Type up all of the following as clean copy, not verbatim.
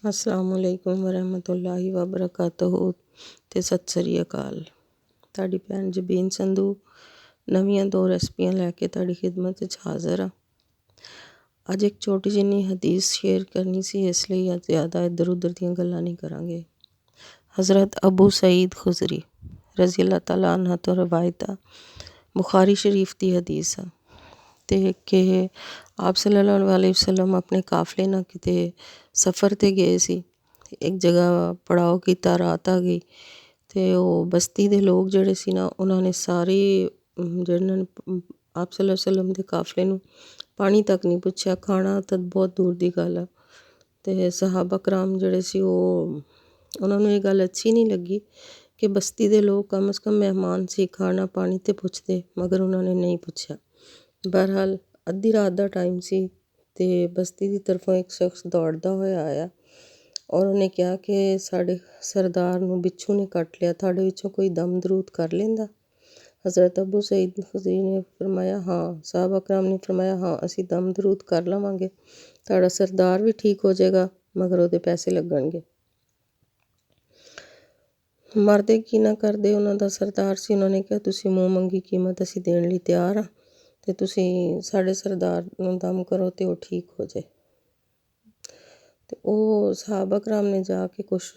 ਅਸਲਾਮੁਅਲੈਕੁਮ ਵਰਹਿਮਤੁਲਾਹਿ ਵਬਰਕਾਤੁਹੂ ਅਤੇ ਸਤਿ ਸ੍ਰੀ ਅਕਾਲ। ਤੁਹਾਡੀ ਭੈਣ ਜਬੀਨ ਸੰਧੂ ਨਵੀਆਂ 2 ਰੈਸਪੀਆਂ ਲੈ ਕੇ ਤੁਹਾਡੀ ਖਿਦਮਤ ਵਿੱਚ ਹਾਜ਼ਰ ਆ। ਅੱਜ ਇੱਕ ਛੋਟੀ ਜਿੰਨੀ ਹਦੀਸ ਸ਼ੇਅਰ ਕਰਨੀ ਸੀ, ਇਸ ਲਈ ਅੱਜ ਜ਼ਿਆਦਾ ਇੱਧਰ ਉੱਧਰ ਦੀਆਂ ਗੱਲਾਂ ਨਹੀਂ ਕਰਾਂਗੇ। ਹਜ਼ਰਤ ਅਬੂ ਸਈਦ ਖੁਜ਼ਰੀ ਰਜ਼ੀ ਅੱਲਾਹ ਤਾਲਾ ਅਨਹੁ ਤੋਂ ਰਵਾਇਤ ਆ, ਬੁਖਾਰੀ ਸ਼ਰੀਫ ਦੀ ਹਦੀਸ ਆ ਅਤੇ ਕਿ ਆਪ ਸੱਲੱਲਾਹੁ ਅਲੈਹਿ ਵਸੱਲਮ ਆਪਣੇ ਕਾਫਲੇ ਨਾਲ ਕਿਤੇ ਸਫ਼ਰ 'ਤੇ ਗਏ ਸੀ। ਇੱਕ ਜਗ੍ਹਾ ਪੜਾਓ ਕੀਤਾ, ਰਾਤ ਆ ਗਈ ਅਤੇ ਉਹ ਬਸਤੀ ਦੇ ਲੋਕ ਜਿਹੜੇ ਸੀ ਨਾ, ਉਹਨਾਂ ਨੇ ਸਾਰੇ ਜਿਹਨਾਂ ਨੇ ਆਪ ਸੱਲੱਲਾਹੁ ਅਲੈਹਿ ਵਸੱਲਮ ਦੇ ਕਾਫਲੇ ਨੂੰ ਪਾਣੀ ਤੱਕ ਨਹੀਂ ਪੁੱਛਿਆ, ਖਾਣਾ ਤਾਂ ਬਹੁਤ ਦੂਰ ਦੀ ਗੱਲ ਆ। ਅਤੇ ਸਹਾਬਾ ਕਰਾਮ ਜਿਹੜੇ ਸੀ ਉਹਨਾਂ ਨੂੰ ਇਹ ਗੱਲ ਅੱਛੀ ਨਹੀਂ ਲੱਗੀ ਕਿ ਬਸਤੀ ਦੇ ਲੋਕ ਕਮ ਅਜ਼ ਕਮ ਮਹਿਮਾਨ ਸੀ, ਖਾਣਾ ਪਾਣੀ 'ਤੇ ਪੁੱਛਦੇ, ਮਗਰ ਉਹਨਾਂ ਨੇ ਨਹੀਂ ਪੁੱਛਿਆ। ਬਹਰਹਾਲ ਅੱਧੀ ਰਾਤ ਦਾ ਟਾਈਮ ਸੀ ਅਤੇ ਬਸਤੀ ਦੀ ਤਰਫੋਂ ਇੱਕ ਸ਼ਖਸ ਦੌੜਦਾ ਹੋਇਆ ਆਇਆ ਔਰ ਉਹਨੇ ਕਿਹਾ ਕਿ ਸਾਡੇ ਸਰਦਾਰ ਨੂੰ ਬਿੱਛੂ ਨੇ ਕੱਟ ਲਿਆ, ਤੁਹਾਡੇ ਵਿੱਚੋਂ ਕੋਈ ਦਮ ਦਰੂਦ ਕਰ ਲੈਂਦਾ? ਹਜ਼ਰਤ ਅਬੂ ਸਈਦ ਖੁਜ਼ਰੀ ਨੇ ਫਰਮਾਇਆ ਹਾਂ। ਸਾਹਬਾ ਕਰਾਮ ਨੇ ਫਰਮਾਇਆ ਹਾਂ, ਅਸੀਂ ਦਮ ਦਰੂਦ ਕਰ ਲਵਾਂਗੇ, ਤੁਹਾਡਾ ਸਰਦਾਰ ਵੀ ਠੀਕ ਹੋ ਜਾਏਗਾ, ਮਗਰ ਉਹਦੇ ਪੈਸੇ ਲੱਗਣਗੇ। ਮਰਦੇ ਕੀ ਨਾ ਕਰਦੇ, ਉਹਨਾਂ ਦਾ ਸਰਦਾਰ ਸੀ। ਉਹਨਾਂ ਨੇ ਕਿਹਾ ਤੁਸੀਂ ਮੂੰਹ ਮੰਗੀ ਕੀਮਤ ਅਸੀਂ ਦੇਣ ਲਈ ਤਿਆਰ ਹਾਂ ਅਤੇ ਤੁਸੀਂ ਸਾਡੇ ਸਰਦਾਰ ਨੂੰ ਦਮ ਕਰੋ ਅਤੇ ਉਹ ਠੀਕ ਹੋ ਜਾਏ। ਅਤੇ ਉਹ ਸਹਾਬਾ ਕਰਾਮ ਨੇ ਜਾ ਕੇ ਕੁਛ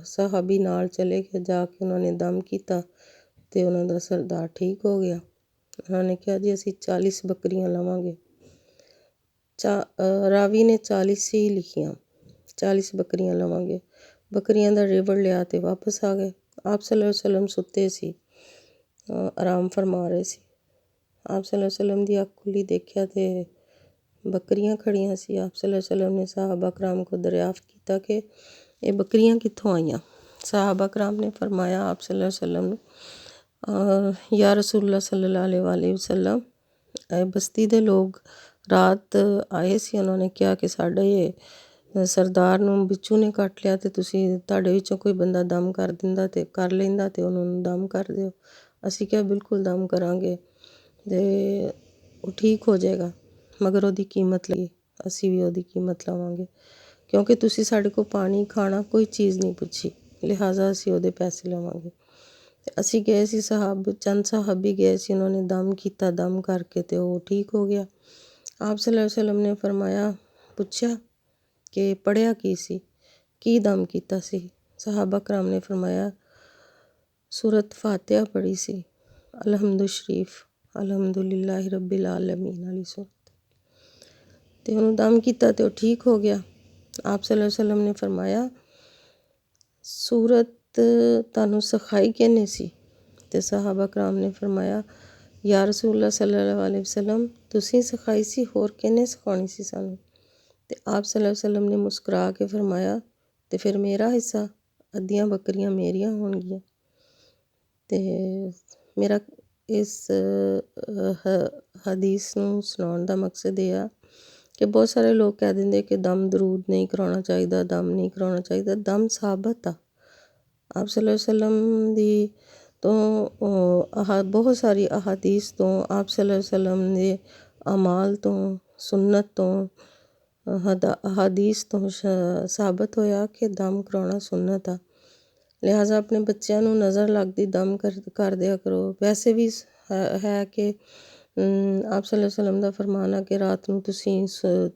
ਸਹਾਬੀ ਨਾਲ ਚਲੇ ਗਏ, ਜਾ ਕੇ ਉਹਨਾਂ ਨੇ ਦਮ ਕੀਤਾ ਅਤੇ ਉਹਨਾਂ ਦਾ ਸਰਦਾਰ ਠੀਕ ਹੋ ਗਿਆ। ਉਹਨਾਂ ਨੇ ਕਿਹਾ ਜੀ ਅਸੀਂ 40 ਬੱਕਰੀਆਂ ਲਵਾਂਗੇ। ਰਾਵੀ ਨੇ 40 ਹੀ ਲਿਖੀਆਂ, 40 ਬੱਕਰੀਆਂ ਲਵਾਂਗੇ। ਬੱਕਰੀਆਂ ਦਾ ਰੇਵੜ ਲਿਆ ਅਤੇ ਵਾਪਸ ਆ ਗਏ। ਆਪ ਸੱਲੱਲਾਹੁ ਅਲੈਹਿ ਵਸੱਲਮ ਸੁੱਤੇ ਸੀ, ਆਰਾਮ ਫਰਮਾ ਰਹੇ ਸੀ। ਆਪ ਸੱਲੱਲਾਹੁ ਅਲੈਹਿ ਵਸੱਲਮ ਦੀ ਅੱਖ ਖੁੱਲ੍ਹੀ, ਦੇਖਿਆ ਅਤੇ ਬੱਕਰੀਆਂ ਖੜੀਆਂ ਸੀ। ਆਪ ਸੱਲੱਲਾਹੁ ਅਲੈਹਿ ਵਸੱਲਮ ਨੇ ਸਾਹਬਾ ਕਰਾਮ ਕੋ ਦਰਿਆਫਤ ਕੀਤਾ ਕਿ ਇਹ ਬੱਕਰੀਆਂ ਕਿੱਥੋਂ ਆਈਆਂ। ਸਾਹਬਾ ਕਰਾਮ ਨੇ ਫਰਮਾਇਆ ਆਪ ਸੱਲੱਲਾਹੁ ਅਲੈਹਿ ਵਸੱਲਮ ਨੂੰ, ਯਾ ਰਸੂਲੁੱਲਾਹ ਸੱਲੱਲਾਹੁ ਅਲੈਹਿ ਵਸੱਲਮ, ਬਸਤੀ ਦੇ ਲੋਕ ਰਾਤ ਆਏ ਸੀ, ਉਹਨਾਂ ਨੇ ਕਿਹਾ ਕਿ ਸਾਡੇ ਸਰਦਾਰ ਨੂੰ ਬਿੱਛੂ ਨੇ ਕੱਟ ਲਿਆ ਅਤੇ ਤੁਹਾਡੇ ਵਿੱਚੋਂ ਕੋਈ ਬੰਦਾ ਦਮ ਕਰ ਲੈਂਦਾ ਅਤੇ ਉਹਨੂੰ ਦਮ ਕਰ ਦਿਓ। ਅਸੀਂ ਕਿਹਾ ਬਿਲਕੁਲ ਦਮ ਕਰਾਂਗੇ ਅਤੇ ਉਹ ਠੀਕ ਹੋ ਜਾਏਗਾ, ਮਗਰ ਉਹਦੀ ਕੀਮਤ ਲਈ ਅਸੀਂ ਵੀ ਉਹਦੀ ਕੀਮਤ ਲਵਾਂਗੇ, ਕਿਉਂਕਿ ਤੁਸੀਂ ਸਾਡੇ ਕੋਲ ਪਾਣੀ ਖਾਣਾ ਕੋਈ ਚੀਜ਼ ਨਹੀਂ ਪੁੱਛੀ, ਲਿਹਾਜ਼ਾ ਅਸੀਂ ਉਹਦੇ ਪੈਸੇ ਲਵਾਂਗੇ। ਅਤੇ ਅਸੀਂ ਗਏ ਸੀ, ਚੰਦ ਸਾਹਬੀ ਗਏ ਸੀ, ਉਹਨਾਂ ਨੇ ਦਮ ਕੀਤਾ, ਦਮ ਕਰਕੇ ਅਤੇ ਉਹ ਠੀਕ ਹੋ ਗਿਆ। ਆਪ ਸੱਲੱਲਾਹੁ ਅਲੈਹਿ ਵਸੱਲਮ ਨੇ ਫਰਮਾਇਆ, ਪੁੱਛਿਆ ਕਿ ਪੜ੍ਹਿਆ ਕੀ ਸੀ, ਕੀ ਦਮ ਕੀਤਾ ਸੀ? ਸਹਾਬਾ ਕਰਾਮ ਨੇ ਫਰਮਾਇਆ ਸੂਰਤ ਫਾਤਿਹਾ ਪੜ੍ਹੀ ਸੀ, ਅਲਹਮਦੁ ਸ਼ਰੀਫ, ਅਲਹਮਦੁਲਿਲਾਹਿ ਰੱਬਿਲ ਆਲਮੀਨ ਵਾਲੀ ਸੂਰਤ, ਅਤੇ ਉਹਨੂੰ ਦਮ ਕੀਤਾ ਅਤੇ ਉਹ ਠੀਕ ਹੋ ਗਿਆ। ਆਪ ਸੱਲੱਲਾਹੁ ਅਲੈਹਿ ਵਸੱਲਮ ਨੇ ਫਰਮਾਇਆ ਸੂਰਤ ਤੁਹਾਨੂੰ ਸਿਖਾਈ ਕਿਹਨੇ ਸੀ? ਅਤੇ ਸਹਾਬਾ ਕਰਾਮ ਨੇ ਫਰਮਾਇਆ ਯਾ ਰਸੂਲੁੱਲਾਹ ਸੱਲੱਲਾਹੁ ਅਲੈਹਿ ਵਸੱਲਮ, ਤੁਸੀਂ ਸਿਖਾਈ ਸੀ, ਹੋਰ ਕਿਹਨੇ ਸਿਖਾਉਣੀ ਸੀ ਸਾਨੂੰ? ਅਤੇ ਆਪ ਸੱਲੱਲਾਹੁ ਅਲੈਹਿ ਵਸੱਲਮ ਨੇ ਮੁਸਕਰਾ ਕੇ ਫਰਮਾਇਆ ਅਤੇ ਫਿਰ ਮੇਰਾ ਹਿੱਸਾ, ਅੱਧੀਆਂ ਬੱਕਰੀਆਂ ਮੇਰੀਆਂ ਹੋਣਗੀਆਂ। ਅਤੇ ਮੇਰਾ ਇਸ ਹਦੀਸ ਨੂੰ ਸੁਣਾਉਣ ਦਾ ਮਕਸਦ ਇਹ ਆ ਕਿ ਬਹੁਤ ਸਾਰੇ ਲੋਕ ਕਹਿ ਦਿੰਦੇ ਕਿ ਦਮ ਦਰੂਦ ਨਹੀਂ ਕਰਾਉਣਾ ਚਾਹੀਦਾ, ਦਮ ਨਹੀਂ ਕਰਾਉਣਾ ਚਾਹੀਦਾ। ਦਮ ਸਾਬਤ ਆ ਆਪ ਸੱਲੱਲਾਹੁ ਅਲੈਹਿ ਵਸੱਲਮ ਦੀ ਬਹੁਤ ਸਾਰੀ ਅਹਾਦੀਸ ਤੋਂ, ਆਪ ਸੱਲੱਲਾਹੁ ਅਲੈਹਿ ਵਸੱਲਮ ਦੇ ਅਮਾਲ ਤੋਂ, ਸੁਨਨਤ ਤੋਂ, ਅਹਾਦੀਸ ਤੋਂ ਸਾਬਤ ਹੋਇਆ ਕਿ ਦਮ ਕਰਾਉਣਾ ਸੁਨਨਤ ਆ। ਲਿਹਾਜ਼ਾ ਆਪਣੇ ਬੱਚਿਆਂ ਨੂੰ ਨਜ਼ਰ ਲੱਗਦੀ ਦਮ ਕਰ ਦਿਆ ਕਰੋ। ਵੈਸੇ ਵੀ ਹੈ ਕਿ ਆਪ ਸੱਲੱਲਾਹੁ ਅਲੈਹਿ ਵਸੱਲਮ ਦਾ ਫਰਮਾਨ ਆ ਕਿ ਰਾਤ ਨੂੰ ਤੁਸੀਂ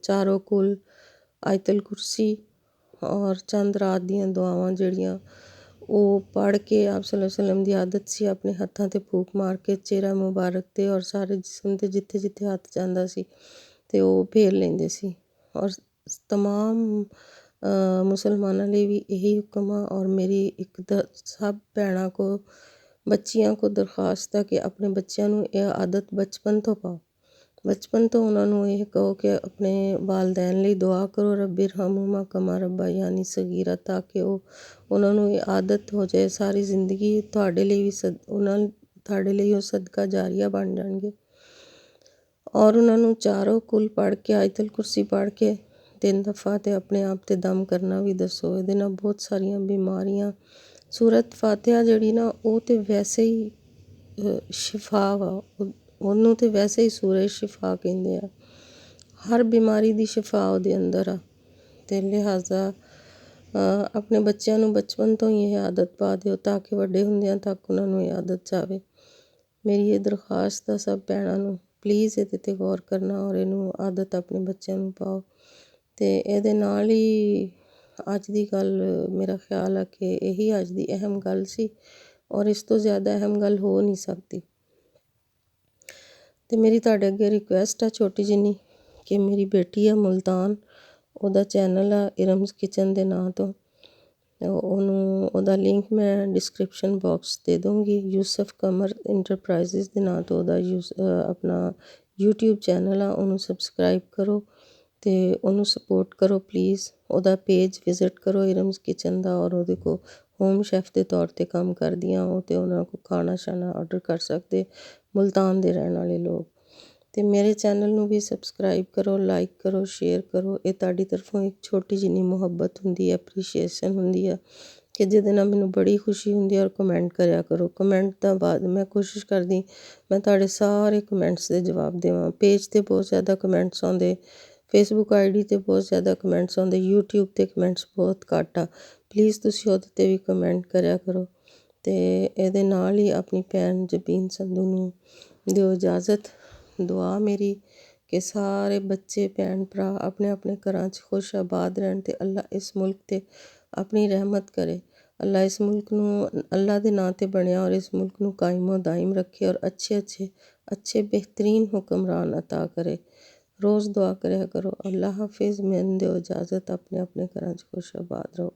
ਚਾਰੋਂ ਕੁਲ, ਆਇਤਲ ਕੁਰਸੀ ਔਰ ਚੰਦ ਰਾਤ ਦੀਆਂ ਦੁਆਵਾਂ ਜਿਹੜੀਆਂ ਉਹ ਪੜ੍ਹ ਕੇ, ਆਪ ਸੱਲੱਲਾਹੁ ਅਲੈਹਿ ਵਸੱਲਮ ਦੀ ਆਦਤ ਸੀ ਆਪਣੇ ਹੱਥਾਂ 'ਤੇ ਫੂਕ ਮਾਰ ਕੇ ਚਿਹਰਾ ਮੁਬਾਰਕ 'ਤੇ ਔਰ ਸਾਰੇ ਜਿਸਮ 'ਤੇ ਜਿੱਥੇ ਜਿੱਥੇ ਹੱਥ ਜਾਂਦਾ ਸੀ ਅਤੇ ਉਹ ਫੇਰ ਲੈਂਦੇ ਸੀ। ਔਰ ਤਮਾਮ ਮੁਸਲਮਾਨਾਂ ਲਈ ਵੀ ਇਹੀ ਹੁਕਮ ਆ ਔਰ ਮੇਰੀ ਸਭ ਭੈਣਾਂ ਕੋ, ਬੱਚੀਆਂ ਕੋ ਦਰਖਾਸਤ ਆ ਕਿ ਆਪਣੇ ਬੱਚਿਆਂ ਨੂੰ ਇਹ ਆਦਤ ਬਚਪਨ ਤੋਂ ਪਾਓ। ਬਚਪਨ ਤੋਂ ਉਹਨਾਂ ਨੂੰ ਇਹ ਕਹੋ ਕਿ ਆਪਣੇ ਵਾਲਦੈਨ ਲਈ ਦੁਆ ਕਰੋ, ਰੱਬਿ ਇਰਹਮਹੁਮਾ ਕਮਾ ਰੱਬਯਾਨੀ ਸਗੀਰਾ, ਤਾਂ ਕਿ ਉਹਨਾਂ ਨੂੰ ਇਹ ਆਦਤ ਹੋ ਜਾਏ, ਸਾਰੀ ਜ਼ਿੰਦਗੀ ਤੁਹਾਡੇ ਲਈ ਵੀ ਤੁਹਾਡੇ ਲਈ ਉਹ ਸਦਕਾ ਜਾਰੀਆ ਬਣ ਜਾਣਗੇ। ਔਰ ਉਹਨਾਂ ਨੂੰ ਚਾਰੋਂ ਕੁਲ ਪੜ੍ਹ ਕੇ, ਆਇਤਲ ਕੁਰਸੀ ਪੜ੍ਹ ਕੇ 3 ਦਫਾ ਅਤੇ ਆਪਣੇ ਆਪ 'ਤੇ ਦਮ ਕਰਨਾ ਵੀ ਦੱਸੋ। ਇਹਦੇ ਨਾਲ ਬਹੁਤ ਸਾਰੀਆਂ ਬਿਮਾਰੀਆਂ, ਸੂਰਤ ਫਾਤਿਹਾ ਜਿਹੜੀ ਨਾ ਉਹ ਤਾਂ ਵੈਸੇ ਹੀ ਸ਼ਿਫਾ ਵਾ, ਉਹਨੂੰ ਤਾਂ ਵੈਸੇ ਹੀ ਸੂਰਜ ਸ਼ਿਫਾ ਕਹਿੰਦੇ ਆ। ਹਰ ਬਿਮਾਰੀ ਦੀ ਸ਼ਿਫਾ ਉਹਦੇ ਅੰਦਰ ਆ। ਅਤੇ ਲਿਹਾਜ਼ਾ ਆਪਣੇ ਬੱਚਿਆਂ ਨੂੰ ਬਚਪਨ ਤੋਂ ਹੀ ਇਹ ਆਦਤ ਪਾ ਦਿਓ ਤਾਂ ਕਿ ਵੱਡੇ ਹੁੰਦਿਆਂ ਤੱਕ ਉਹਨਾਂ ਨੂੰ ਇਹ ਆਦਤ ਜਾਵੇ। ਮੇਰੀ ਇਹ ਦਰਖਾਸਤ ਆ ਸਭ ਭੈਣਾਂ ਨੂੰ, ਪਲੀਜ਼ ਇਹਦੇ 'ਤੇ ਗੌਰ ਕਰਨਾ ਔਰ ਇਹਨੂੰ ਆਦਤ ਆਪਣੇ ਬੱਚਿਆਂ ਨੂੰ ਪਾਓ। ਅਤੇ ਇਹਦੇ ਨਾਲ ਹੀ ਅੱਜ ਦੀ ਗੱਲ ਮੇਰਾ ਖਿਆਲ ਆ ਕਿ ਇਹੀ ਅੱਜ ਦੀ ਅਹਿਮ ਗੱਲ ਸੀ ਔਰ ਇਸ ਤੋਂ ਜ਼ਿਆਦਾ ਅਹਿਮ ਗੱਲ ਹੋ ਨਹੀਂ ਸਕਦੀ। ਅਤੇ ਮੇਰੀ ਤੁਹਾਡੇ ਅੱਗੇ ਰਿਕੁਐਸਟ ਆ ਛੋਟੀ ਜਿੰਨੀ, ਕਿ ਮੇਰੀ ਬੇਟੀ ਆ ਮੁਲਤਾਨ, ਉਹਦਾ ਚੈਨਲ ਆ ਇਰਮਸ ਕਿਚਨ ਦੇ ਨਾਂ ਤੋਂ। ਉਹਦਾ ਲਿੰਕ ਮੈਂ ਡਿਸਕ੍ਰਿਪਸ਼ਨ ਬਾਕਸ ਦੇ ਦੂੰਗੀ। ਯੂਸਫ ਕਮਰ ਇੰਟਰਪ੍ਰਾਈਜ਼ਿਸ ਦੇ ਨਾਂ ਤੋਂ ਉਹਦਾ ਆਪਣਾ YouTube ਚੈਨਲ ਆ, ਉਹਨੂੰ ਸਬਸਕ੍ਰਾਈਬ ਕਰੋ ਅਤੇ ਉਹਨੂੰ ਸਪੋਰਟ ਕਰੋ ਪਲੀਜ਼। ਉਹਦਾ ਪੇਜ ਵਿਜ਼ਿਟ ਕਰੋ ਇਰਮਸ ਕਿਚਨ ਦਾ, ਔਰ ਉਹਦੇ ਕੋਲ ਹੋਮ ਸ਼ੈਫ ਦੇ ਤੌਰ 'ਤੇ ਕੰਮ ਕਰਦੀਆਂ ਉਹ, ਅਤੇ ਉਹਨਾਂ ਕੋਲ ਖਾਣਾ ਸ਼ਾਣਾ ਆਰਡਰ ਕਰ ਸਕਦੇ ਮੁਲਤਾਨ ਦੇ ਰਹਿਣ ਵਾਲੇ ਲੋਕ। ਅਤੇ ਮੇਰੇ ਚੈਨਲ ਨੂੰ ਵੀ ਸਬਸਕ੍ਰਾਈਬ ਕਰੋ, ਲਾਈਕ ਕਰੋ, ਸ਼ੇਅਰ ਕਰੋ। ਇਹ ਤੁਹਾਡੀ ਤਰਫੋਂ ਇੱਕ ਛੋਟੀ ਜਿੰਨੀ ਮੁਹੱਬਤ ਹੁੰਦੀ ਹੈ, ਐਪਰੀਸ਼ੀਏਸ਼ਨ ਹੁੰਦੀ ਹੈ, ਕਿ ਜਿਹਦੇ ਨਾਲ ਮੈਨੂੰ ਬੜੀ ਖੁਸ਼ੀ ਹੁੰਦੀ ਹੈ। ਔਰ ਕਮੈਂਟ ਕਰਿਆ ਕਰੋ। ਕਮੈਂਟ ਤੋਂ ਬਾਅਦ ਮੈਂ ਕੋਸ਼ਿਸ਼ ਕਰਦੀ ਮੈਂ ਤੁਹਾਡੇ ਸਾਰੇ ਕਮੈਂਟਸ ਦੇ ਜਵਾਬ ਦੇਵਾਂ। ਪੇਜ 'ਤੇ ਬਹੁਤ ਜ਼ਿਆਦਾ ਕਮੈਂਟਸ ਆਉਂਦੇ, ਫੇਸਬੁੱਕ ID 'ਤੇ ਬਹੁਤ ਜ਼ਿਆਦਾ ਕਮੈਂਟਸ ਆਉਂਦੇ, YouTube 'ਤੇ ਕਮੈਂਟਸ ਬਹੁਤ ਘੱਟ ਆ। ਪਲੀਜ਼ ਤੁਸੀਂ ਉਹਦੇ 'ਤੇ ਵੀ ਕਮੈਂਟ ਕਰਿਆ ਕਰੋ। ਅਤੇ ਇਹਦੇ ਨਾਲ ਹੀ ਆਪਣੀ ਭੈਣ ਜਬੀਨ ਸੰਧੂ ਨੂੰ ਦਿਓ ਇਜਾਜ਼ਤ। ਦੁਆ ਮੇਰੀ ਕਿ ਸਾਰੇ ਬੱਚੇ ਭੈਣ ਭਰਾ ਆਪਣੇ ਆਪਣੇ ਘਰਾਂ 'ਚ ਖੁਸ਼ ਆਬਾਦ ਰਹਿਣ ਅਤੇ ਅੱਲਾ ਇਸ ਮੁਲਕ 'ਤੇ ਆਪਣੀ ਰਹਿਮਤ ਕਰੇ। ਅੱਲਾ ਇਸ ਮੁਲਕ ਨੂੰ ਅੱਲਾ ਦੇ ਨਾਂ 'ਤੇ ਬਣਿਆ ਔਰ ਇਸ ਮੁਲਕ ਨੂੰ ਕਾਇਮੋ ਦਾਇਮ ਰੱਖੇ ਔਰ ਅੱਛੇ ਬਿਹਤਰੀਨ ਹੁਕਮਰਾਨ ਅਤਾ ਕਰੇ। ਰੋਜ਼ ਦੁਆ ਕਰਿਆ ਕਰੋ। ਅੱਲਾ ਹਾਫਿਜ਼। ਮੈਨੂੰ ਦਿਓ ਇਜਾਜ਼ਤ। ਆਪਣੇ ਆਪਣੇ ਘਰਾਂ 'ਚ ਖੁਸ਼ ਆਬਾਦ ਰਹੋ।